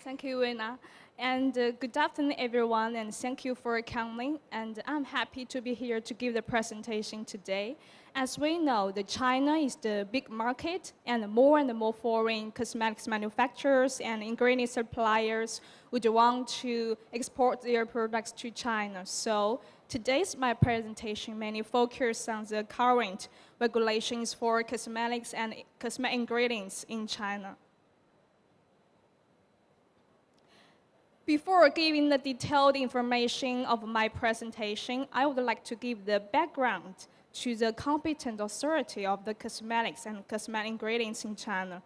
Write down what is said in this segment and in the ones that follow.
Thank you, Wina. And good afternoon, everyone, and thank you for coming. And I'm happy to be here to give the presentation today. As we know, China is the big market, and more foreign cosmetics manufacturers and ingredient suppliers would want to export their products to China. So today's my presentation mainly focuses on the current regulations for cosmetics and cosmetic ingredients in China. Before giving the detailed information of my presentation, I would like to give the background to the competent authority of the cosmetics and cosmetic ingredients in China.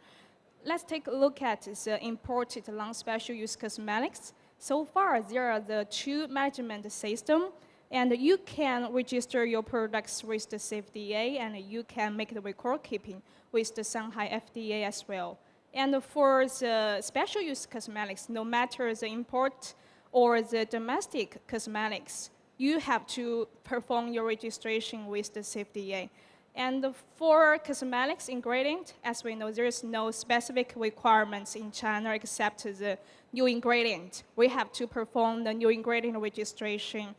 Let's take a look at the imported long-special use cosmetics. So far, there are the two management systems, and you can register your products with the CFDA, and you can make the record keeping with the Shanghai FDA as well. And for the special use cosmetics, no matter the import or the domestic cosmetics, you have to perform your registration with the CFDA. And for cosmetics ingredient, as we know, there is no specific requirements in China except the new ingredient. We have to perform the new ingredient registration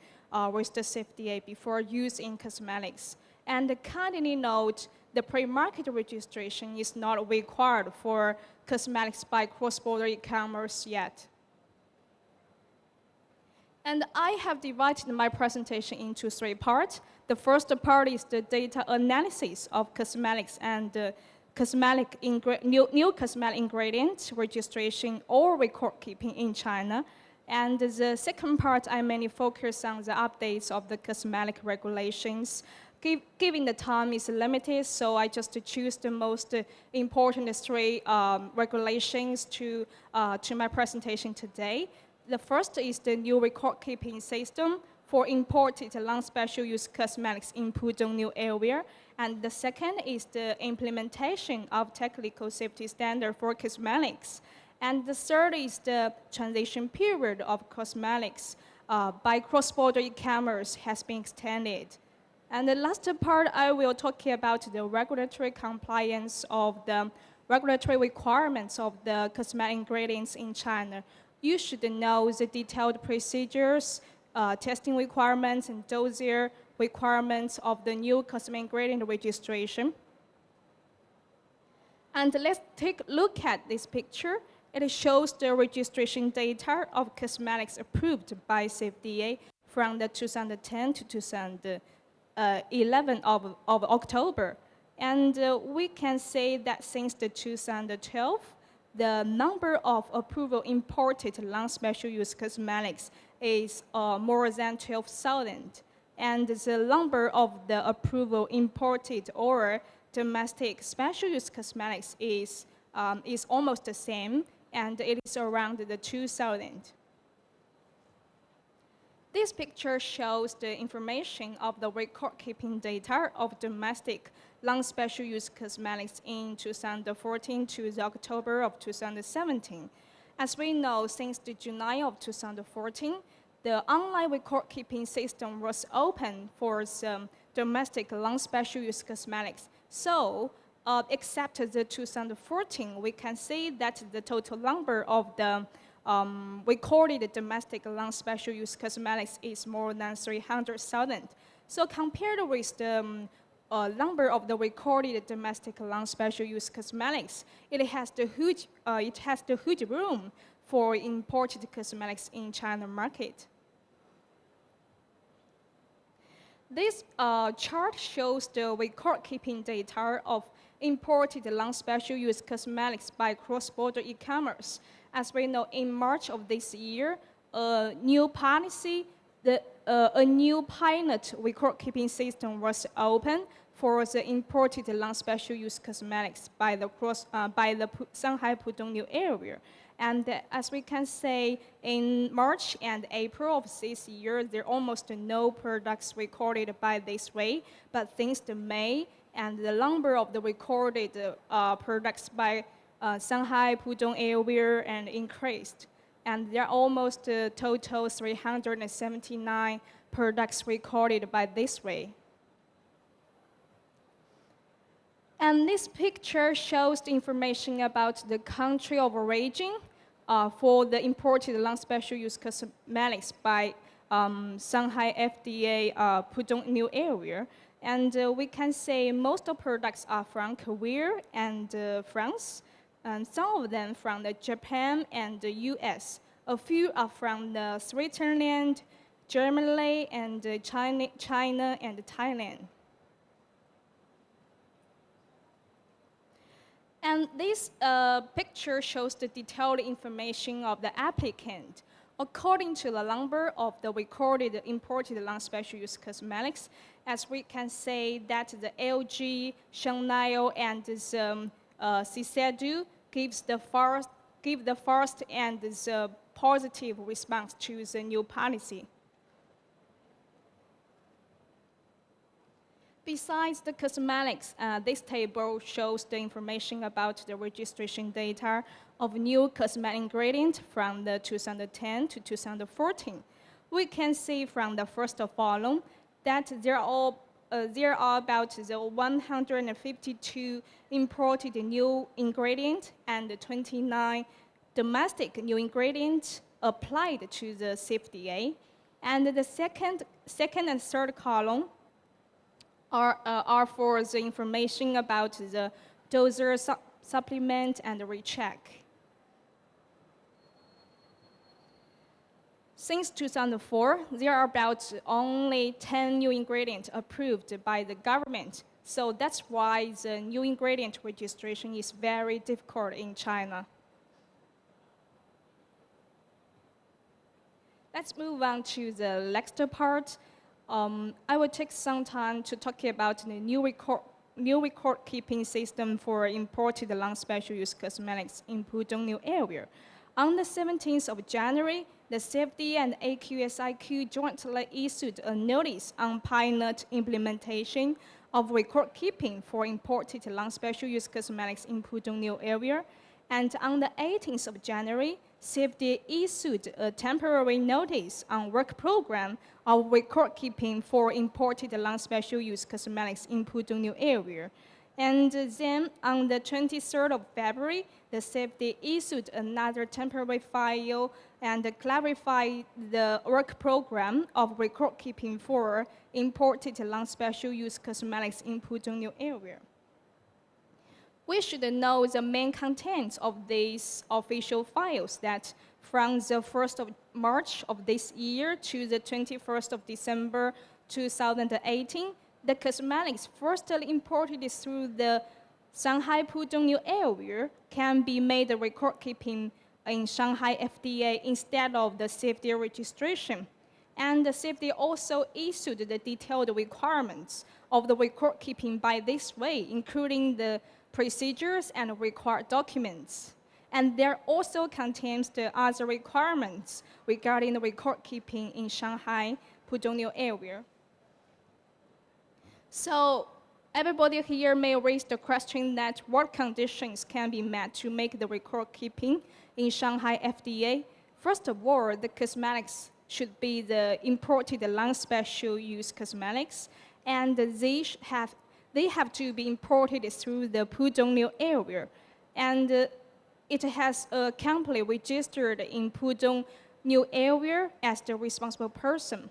with the CFDA before use in cosmetics. And kindly note, the pre-market registration is not required for cosmetics by cross-border e-commerce yet. And I have divided my presentation into three parts. The first part is the data analysis of cosmetics and new cosmetic ingredients registration or record keeping in China. And the second part, I mainly focus on the updates of the cosmetic regulations. Given the time is limited, so I just choose the most important three regulations to my presentation today. The first is the new record-keeping system for imported long-special use cosmetics in Pudong New Area. And the second is the implementation of technical safety standard for cosmetics. And the third is the transition period of cosmetics by cross-border e-commerce has been extended. And the last part, I will talk about the regulatory compliance of the regulatory requirements of the cosmetic ingredients in China. You should know the detailed procedures, testing requirements, and dossier requirements of the new cosmetic ingredient registration. And let's take a look at this picture. It shows the registration data of cosmetics approved by CFDA from the 2010 to 2011 of October. And we can say that since the 2012, the number of approval imported long-special use cosmetics is more than 12,000. And the number of the approval imported or domestic special use cosmetics is almost the same, and it is around the 2,000. This picture shows the information of the record-keeping data of domestic long-special use cosmetics in 2014 to the October of 2017. As we know, since the July of 2014, the online record-keeping system was open for some domestic long-special use cosmetics. So, except the 2014, we can say that the total number of the recorded domestic long-special use cosmetics is more than 300,000. So compared with the number of the recorded domestic long-special use cosmetics, it has the huge room for imported cosmetics in China market. This chart shows the record-keeping data of imported long-special use cosmetics by cross-border e-commerce. As we know, in March of this year, a new policy, a new pilot record-keeping system was opened for the imported long-special use cosmetics by the Shanghai Pudong New Area. And as we can say, in March and April of this year, there are almost no products recorded by this way. But since the May, and the number of the recorded products by Shanghai Pudong Area and increased. And there are almost total 379 products recorded by this way. And this picture shows the information about the country of origin for the imported non-special use cosmetics by Shanghai FDA Pudong New Area. And we can say most of products are from Korea and France, and some of them from Japan and the US. A few are from Switzerland, Germany, and China and Thailand. And this picture shows the detailed information of the applicant. According to the number of the recorded imported non-special use cosmetics, as we can say that the LG, Shanghai, and Shiseido give the first and the positive response to the new policy. Besides the cosmetics, this table shows the information about the registration data of new cosmetic ingredients from the 2010 to 2014. We can see from the first column that there are about 152 imported new ingredients and 29 domestic new ingredients applied to the CFDA. And the second and third column are for the information about the dossier supplement and recheck. Since 2004, there are about only 10 new ingredients approved by the government. So that's why the new ingredient registration is very difficult in China. Let's move on to the next part. I will take some time to talk about the new record-keeping system for imported non-special use cosmetics in Pudong New Area. On the 17th of January, the CFDA and AQSIQ jointly issued a notice on pilot implementation of record-keeping for imported non-special use cosmetics in Pudong New Area. And on the 18th of January, CFDA issued a temporary notice on work program of record-keeping for imported non-special use cosmetics in Pudong New Area. And then on the 23rd of February, the CFDA issued another temporary file and clarified the work program of record-keeping for imported non-special use cosmetics in Pudong New Area. We should know the main contents of these official files that from the 1st of March of this year to the 21st of December 2018, the cosmetics firstly imported through the Shanghai Pudong New Area can be made record-keeping in Shanghai FDA instead of the CFDA registration. And the CFDA also issued the detailed requirements of the record-keeping by this way, including the procedures and required documents. And there also contains the other requirements regarding the record-keeping in Shanghai Pudong New Area. So everybody here may raise the question that what conditions can be met to make the record-keeping in Shanghai FDA? First of all, the cosmetics should be the imported non-special use cosmetics, and they have to be imported through the Pudong New Area. And it has a company registered in Pudong New Area as the responsible person.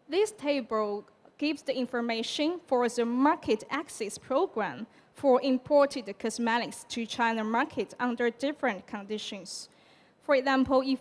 This table gives the information for the market access program for imported cosmetics to China market under different conditions. For example, if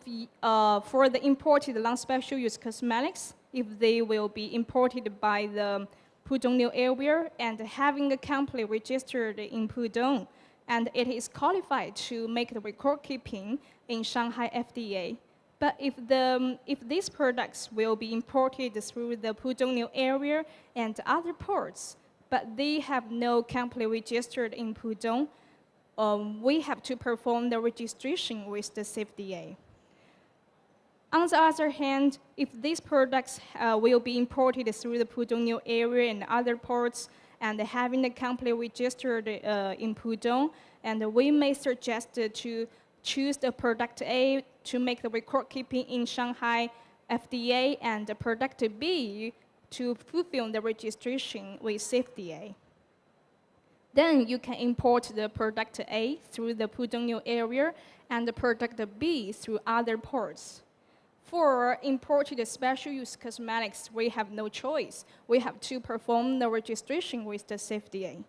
for the imported non-special use cosmetics, if they will be imported by the Pudong New Area and having a company registered in Pudong, and it is qualified to make the record-keeping in Shanghai FDA. But if these products will be imported through the Pudong New Area and other ports, but they have no company registered in Pudong, we have to perform the registration with the CFDA. On the other hand, if these products will be imported through the Pudong New Area and other ports, and having the company registered in Pudong, and we may suggest to choose the product A to make the record-keeping in Shanghai FDA, and the product B to fulfill the registration with CFDA. Then you can import the product A through the Pudong New Area and the product B through other ports. For imported special use cosmetics, we have no choice. We have to perform the registration with the CFDA.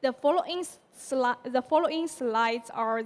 The following slides are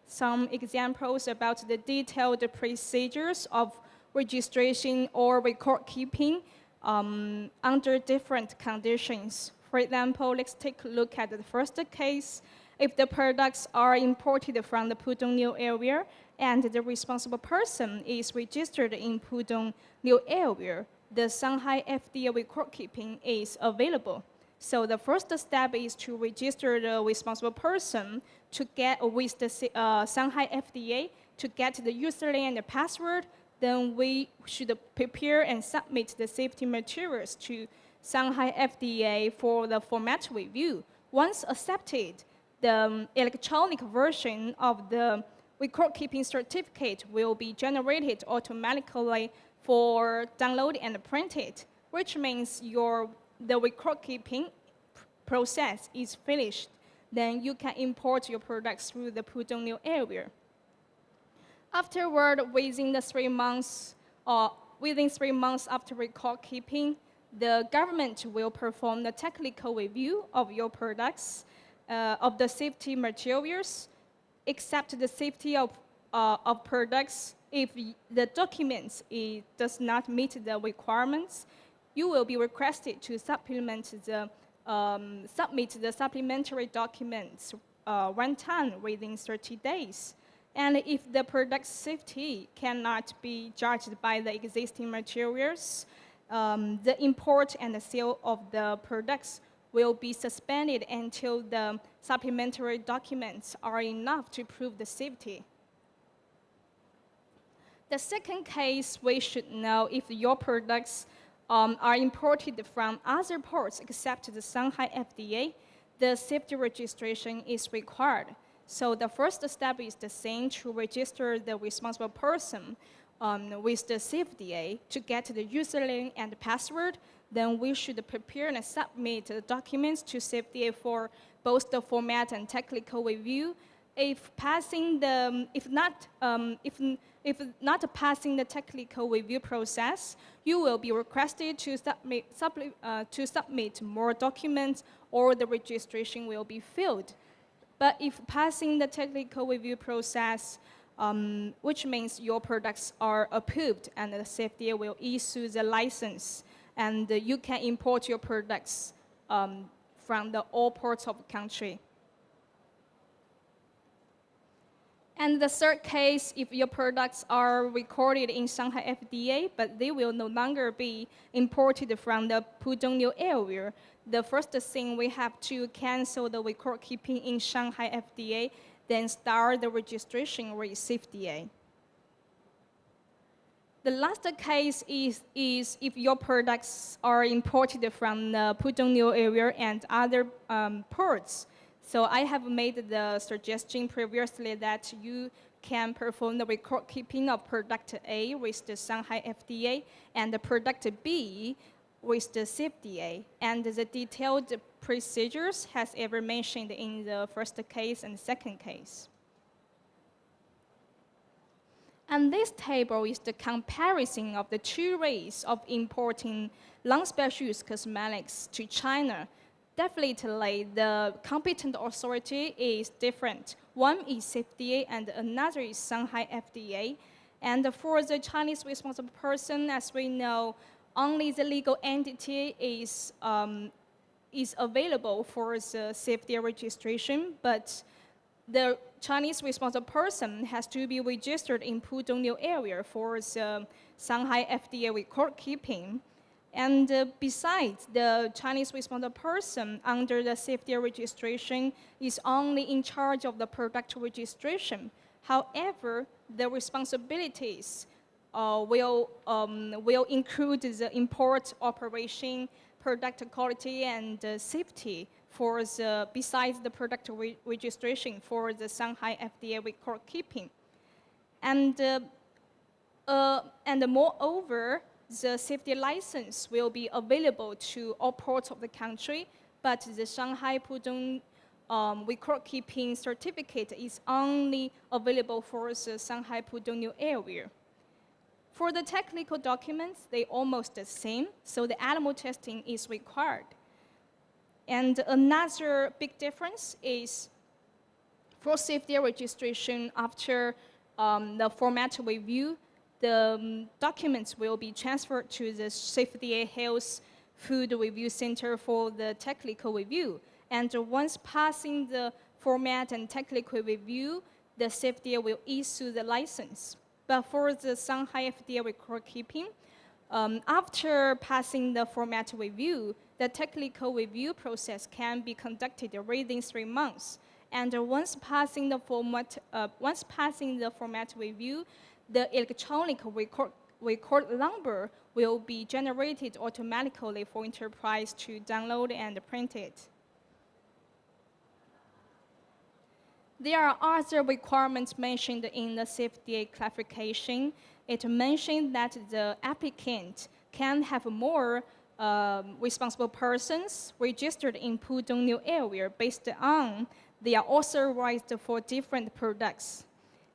some examples about the detailed procedures of registration or record keeping under different conditions. For example, let's take a look at the first case. If the products are imported from the Pudong New Area and the responsible person is registered in Pudong New Area, the Shanghai FDA record keeping is available. So the first step is to register the responsible person to get with the Shanghai FDA to get the username and the password. Then we should prepare and submit the safety materials to Shanghai FDA for the format review. Once accepted, the electronic version of the record-keeping certificate will be generated automatically for download and printed, which means the record-keeping process is finished. Then you can import your products through the Pudong New Area. Afterward, within 3 months after record keeping, the government will perform the technical review of your products, of the safety materials, except the safety of products. If the documents does not meet the requirements, you will be requested to submit the supplementary documents one time within 30 days. And if the product safety cannot be judged by the existing materials, the import and the sale of the products will be suspended until the supplementary documents are enough to prove the safety. The second case, we should know if your products are imported from other ports except the Shanghai FDA, the safety registration is required. So the first step is the same, to register the responsible person with the CFDA to get the username and password. Then we should prepare and submit the documents to CFDA for both the format and technical review. If not passing the technical review process, you will be requested to submit more documents, or the registration will be failed. But if passing the technical review process, which means your products are approved and the CFDA will issue the license, and you can import your products from all parts of the country. And the third case, if your products are recorded in Shanghai FDA, but they will no longer be imported from the Pudong New Area, the first thing we have to cancel the record keeping in Shanghai FDA, then start the registration with CFDA. The last case is if your products are imported from the Pudong New Area and other ports. So I have made the suggestion previously that you can perform the record keeping of product A with the Shanghai FDA and the product B with the CFDA. And the detailed procedures has ever mentioned in the first case and second case. And this table is the comparison of the two ways of importing non-special use cosmetics to China. Definitely, the competent authority is different. One is CFDA and another is Shanghai FDA. And for the Chinese responsible person, as we know, only the legal entity is available for the CFDA registration, but the Chinese responsible person has to be registered in Pudong New Area for the Shanghai FDA record keeping. And besides, the Chinese responsible person under the CFDA registration is only in charge of the product registration. However, the responsibilities will include the import operation, product quality, and safety for besides the product registration for the Shanghai FDA record keeping. And moreover, the safety license will be available to all ports of the country, but the Shanghai Pudong record-keeping certificate is only available for the Shanghai Pudong New Area. For the technical documents, they're almost the same, so the animal testing is required. And another big difference is for safety registration after the format review, the documents will be transferred to the Safety Health Food Review Center for the technical review. And once passing the format and technical review, the FDA will issue the license. But for the Shanghai FDA record keeping, after passing the format review, the technical review process can be conducted within 3 months. And once passing the format review, the electronic record number will be generated automatically for enterprise to download and print it. There are other requirements mentioned in the CFDA clarification. It mentioned that the applicant can have more responsible persons registered in Pudong New Area based on they are authorized for different products.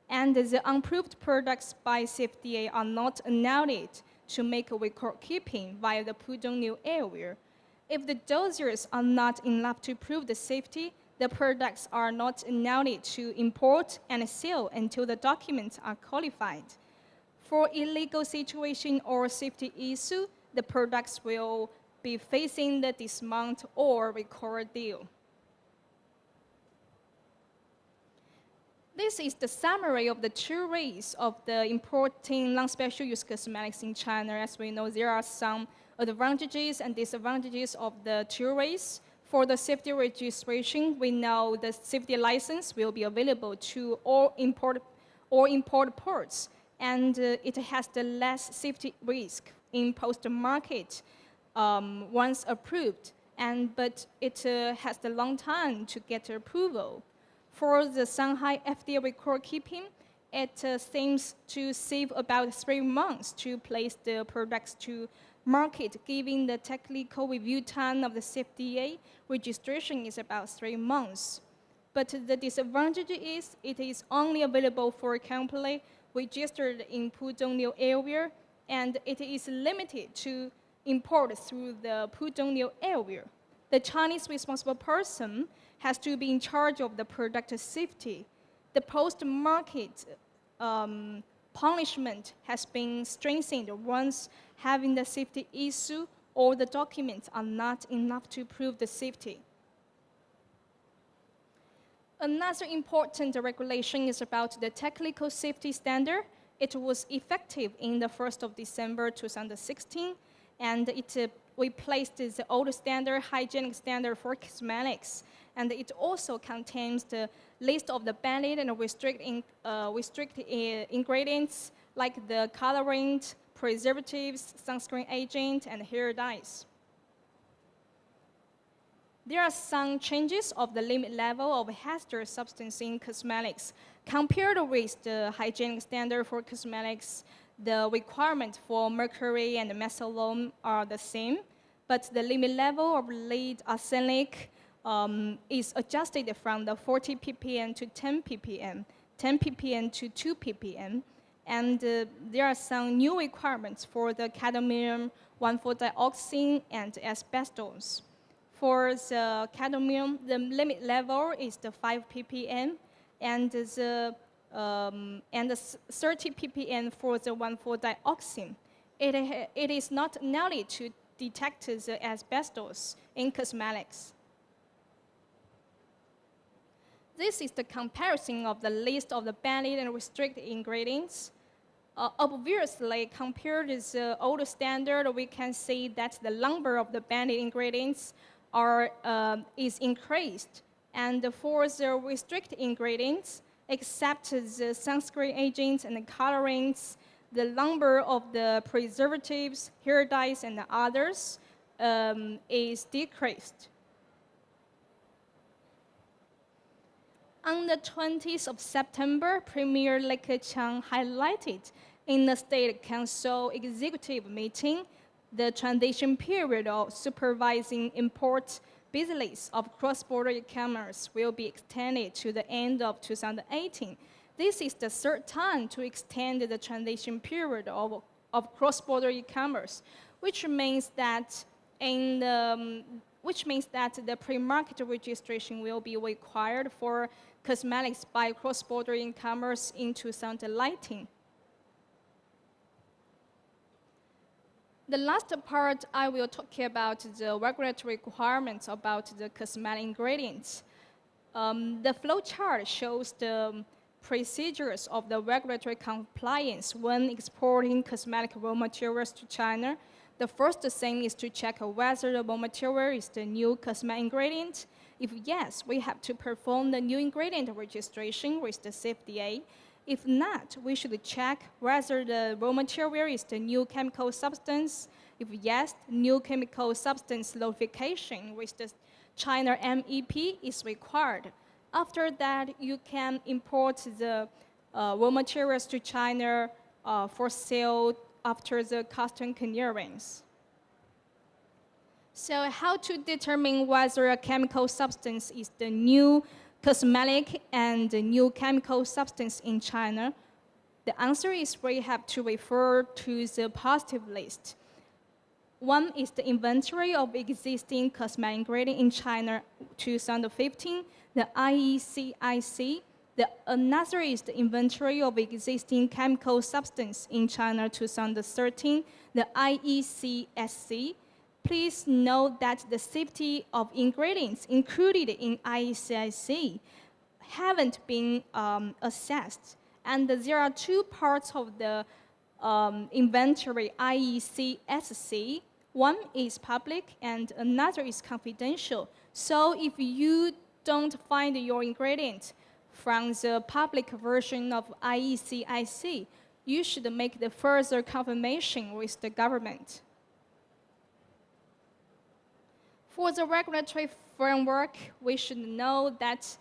And the unapproved products by CFDA are not allowed to make a record keeping via the Pudong New Area. If the dossiers are not enough to prove the safety, the products are not allowed to import and sell until the documents are qualified. For illegal situation or safety issue, the products will be facing the dismount or record deal. This is the summary of the 2 ways of the importing non-special use cosmetics in China. As we know, there are some advantages and disadvantages of the 2 ways. For the safety registration, we know the safety license will be available to all import ports, and it has the less safety risk in post-market once approved, but it has the long time to get approval. For the Shanghai FDA record keeping, it seems to save about 3 months to place the products to market, given the technical review time of the CFDA registration is about 3 months. But the disadvantage is it is only available for a company registered in Pudong New Area, and it is limited to import through the Pudong New Area. The Chinese responsible person has to be in charge of the product safety. The post-market punishment has been strengthened once having the safety issue or the documents are not enough to prove the safety. Another important regulation is about the technical safety standard. It was effective in the 1st of December 2016, and it replaced the old standard, hygienic standard for cosmetics. And it also contains the list of the banned and restricted ingredients like the colorant, preservatives, sunscreen agent, and hair dyes. There are some changes of the limit level of hazardous substance in cosmetics. Compared with the hygienic standard for cosmetics, the requirement for mercury and methanol are the same, but the limit level of lead arsenic is adjusted from the 40 ppm to 10 ppm, 10 ppm to 2 ppm, and there are some new requirements for the cadmium, 1,4-dioxane, and asbestos. For the cadmium, the limit level is the 5 ppm, and the 30 ppm for the 1,4-dioxane. It is not allowed to detect the asbestos in cosmetics. This is the comparison of the list of the banned and restricted ingredients. Obviously, compared to the old standard, we can see that the number of the banned ingredients is increased. And for the restricted ingredients, except the sunscreen agents and the colorants, the number of the preservatives, hair dyes, and others is decreased. On the 20th of September, Premier Li Keqiang highlighted in the State Council Executive Meeting the transition period of supervising import business of cross-border e-commerce will be extended to the end of 2018. This is the third time to extend the transition period of cross-border e-commerce, which means that the pre-market registration will be required for cosmetics by cross-border e-commerce in 2019. The last part, I will talk about the regulatory requirements about the cosmetic ingredients. The flow chart shows the procedures of the regulatory compliance when exporting cosmetic raw materials to China. The first thing is to check whether the raw material is the new cosmetic ingredient. If yes, we have to perform the new ingredient registration with the CFDA. If not, we should check whether the raw material is the new chemical substance. If yes, new chemical substance notification with the China MEP is required. After that, you can import the raw materials to China for sale after the custom clearance. So how to determine whether a chemical substance is the new cosmetic and the new chemical substance in China? The answer is we have to refer to the positive list. One is the inventory of existing cosmetic ingredient in China 2015, the IECIC. Another is the inventory of existing chemical substance in China 2013, the IECSC. Please note that the safety of ingredients included in IECIC haven't been assessed. And there are two parts of the inventory IECSC. One is public and another is confidential. So if you don't find your ingredient from the public version of IECIC, you should make the further confirmation with the government. For the regulatory framework, we should know that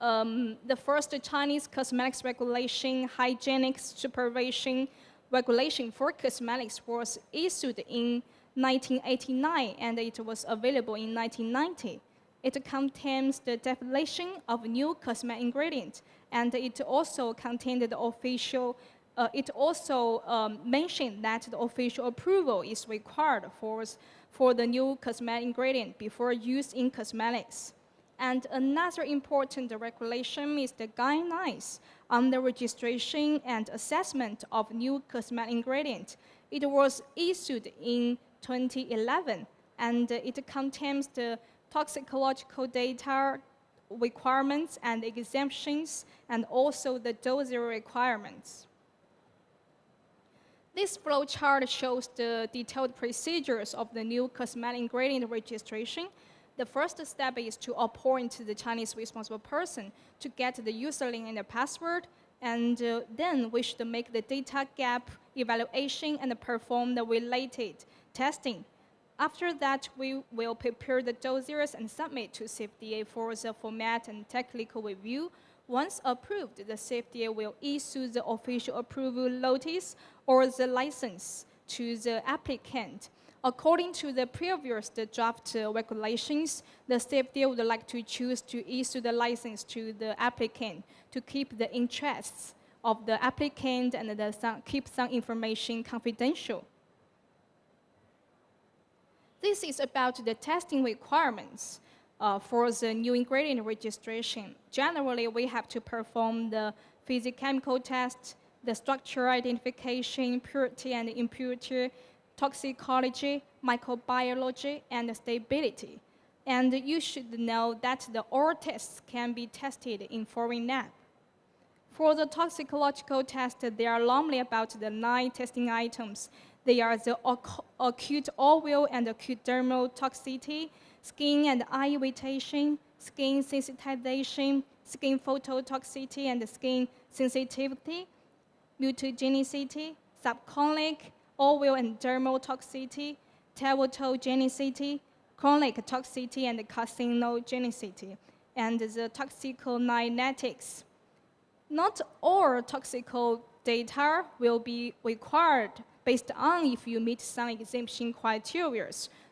the first Chinese cosmetics regulation, hygienic supervision regulation for cosmetics was issued in 1989 and it was available in 1990. It contains the definition of new cosmetic ingredient, and it also contained the official. It also mentioned that the official approval is required for the new cosmetic ingredient before use in cosmetics. And another important regulation is the guidelines on the registration and assessment of new cosmetic ingredient. It was issued in 2011, and it contains the toxicological data requirements and exemptions, and also the dossier requirements. This flowchart shows the detailed procedures of the new cosmetic ingredient registration. The first step is to appoint the Chinese responsible person to get the username and the password, and then we should make the data gap evaluation and perform the related testing. After that, we will prepare the dossiers and submit to CFDA for the format and technical review. Once approved, the CFDA will issue the official approval notice or the license to the applicant. According to the previous draft regulations, the CFDA would like to choose to issue the license to the applicant to keep the interests of the applicant and keep some information confidential. This is about the testing requirements for the new ingredient registration. Generally, we have to perform the physicochemical test, the structure identification, purity and impurity, toxicology, microbiology, and stability. And you should know that all tests can be tested in foreign lab. For the toxicological test, there are normally about the 9 testing items. They are the acute oral and acute dermal toxicity, skin and eye irritation, skin sensitization, skin phototoxicity and skin sensitivity, mutagenicity, subchronic, oral and dermal toxicity, teratogenicity, chronic toxicity and carcinogenicity, and the toxicokinetics. Not all toxical data will be required based on if you meet some exemption criteria.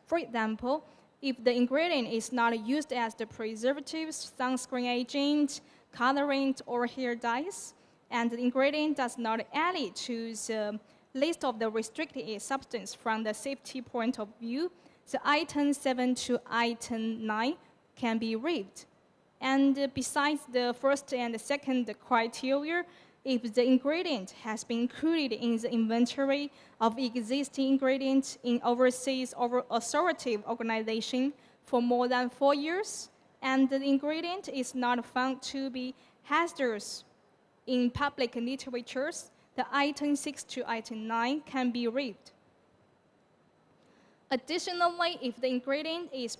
For example, if the ingredient is not used as the preservatives, sunscreen agent, colorant, or hair dyes, and the ingredient does not add it to the list of the restricted substance from the safety point of view, the item 7 to item 9 can be waived. And besides the first and the second criteria, if the ingredient has been included in the inventory of existing ingredients in overseas or authoritative organization for more than 4 years, and the ingredient is not found to be hazardous in public literatures, the item 6 to item 9 can be waived. Additionally, if the ingredient is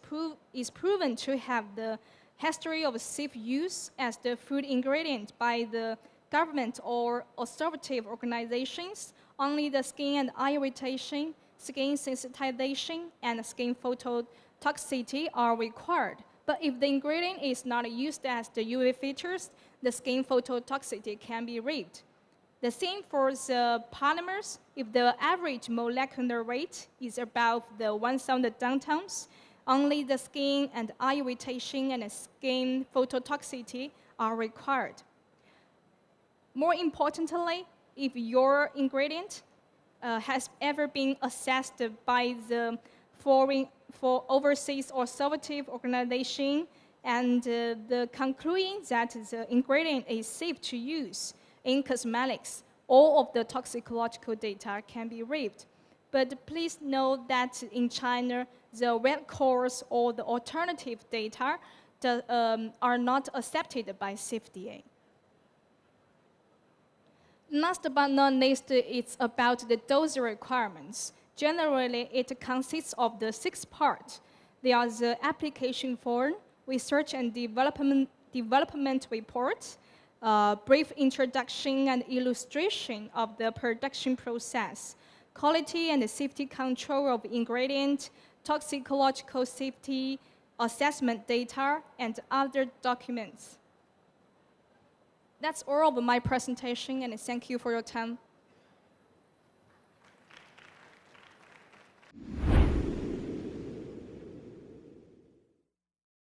proven to have the history of safe use as the food ingredient by the government or authoritative organizations, only the skin and eye irritation, skin sensitization, and skin phototoxicity are required. But if the ingredient is not used as the UV features, the skin phototoxicity can be waived. The same for the polymers. If the average molecular weight is above the 1,000 Daltons, only the skin and eye irritation and skin phototoxicity are required. More importantly, if your ingredient has ever been assessed by the for overseas or authoritative organization and the concluding that the ingredient is safe to use in cosmetics, all of the toxicological data can be waived. But please note that in China, the red course or the alternative data are not accepted by CFDA. Last but not least, it's about the dossier requirements. Generally, it consists of the 6 parts. There are the application form, research and development report, brief introduction and illustration of the production process, quality and safety control of ingredient, toxicological safety assessment data, and other documents. That's all of my presentation, and thank you for your time.